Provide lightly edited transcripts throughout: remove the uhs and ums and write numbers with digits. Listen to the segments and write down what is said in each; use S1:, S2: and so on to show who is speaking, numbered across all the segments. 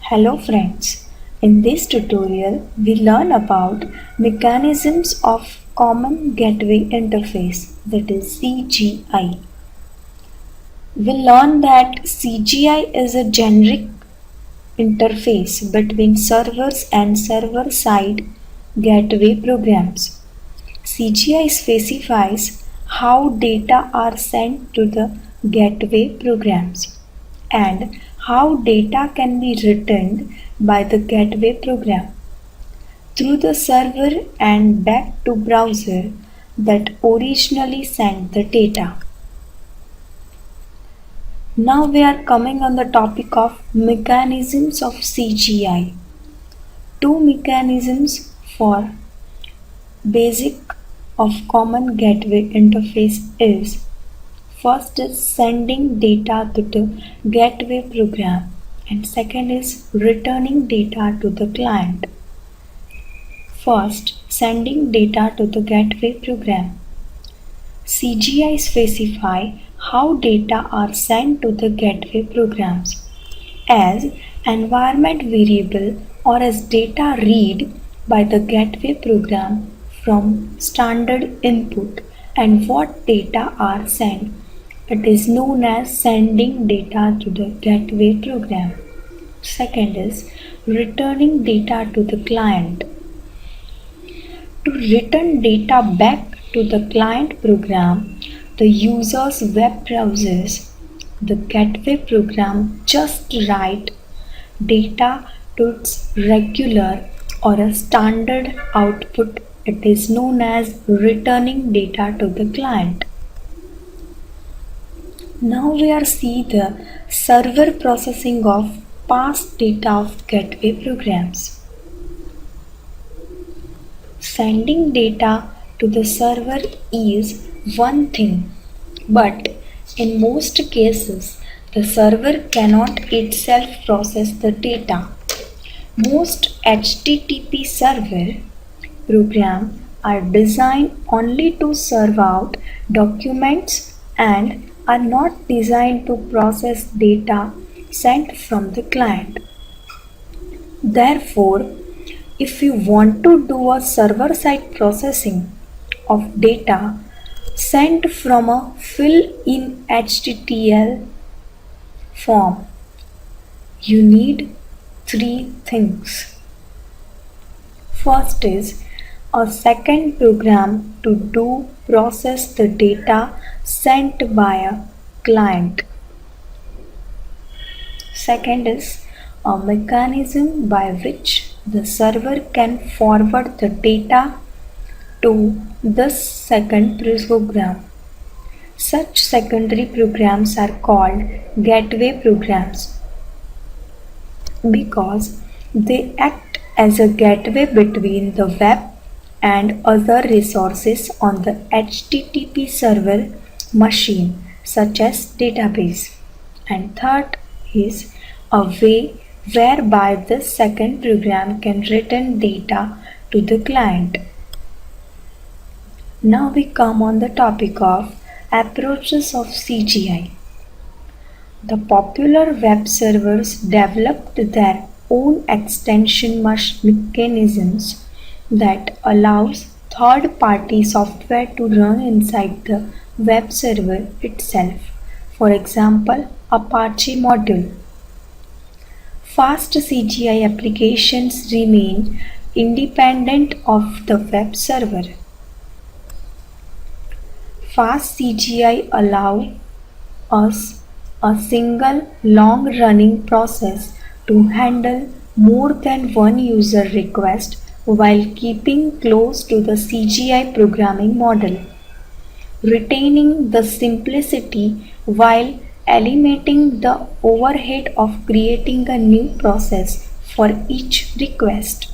S1: Hello friends, in this tutorial we learn about mechanisms of Common Gateway Interface, that is CGI. We learn that CGI is a generic interface between servers and server-side gateway programs. CGI specifies how data are sent to the gateway programs and how data can be returned by the gateway program through the server and back to browser that originally sent the data. Now we are coming on the topic of mechanisms of CGI. Two mechanisms for basic of common gateway interface is: first is sending data to the gateway program and second is returning data to the client. First, sending data to the gateway program. CGI specify how data are sent to the gateway programs as environment variable or as data read by the gateway program from standard input, and what data are sent. It is known as sending data to the gateway program. Second is returning data to the client. To return data back to the client program, the user's web browsers, the gateway program just write data to its regular or a standard output. It is known as returning data to the client. Now we are see the server processing of past data of gateway programs. Sending data to the server is one thing, but in most cases the server cannot itself process the data. Most HTTP server programs are designed only to serve out documents and are not designed to process data sent from the client. Therefore, if you want to do a server-side processing of data sent from a fill-in HTTL form, you need three things. First is a second program to do process the data sent by a client. Second is a mechanism by which the server can forward the data to this second program. Such secondary programs are called gateway programs because they act as a gateway between the web and other resources on the HTTP server machine, such as database. And third is a way whereby this second program can return data to the client. Now we come on the topic of approaches of CGI. The popular web servers developed their own extension mechanisms that allows third-party software to run inside the web server itself. For example, Apache module. Fast CGI applications remain independent of the web server. Fast CGI allows us a single long-running process to handle more than one user request while keeping close to the CGI programming model, retaining the simplicity while eliminating the overhead of creating a new process for each request.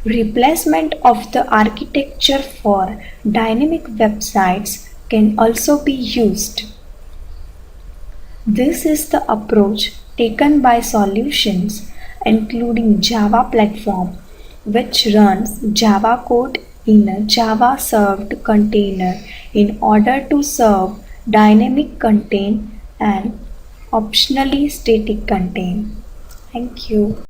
S1: Replacement of the architecture for dynamic websites can also be used. This is the approach taken by solutions including Java Platform, which runs Java code in a Java served container in order to serve dynamic contain and optionally static contain. Thank you.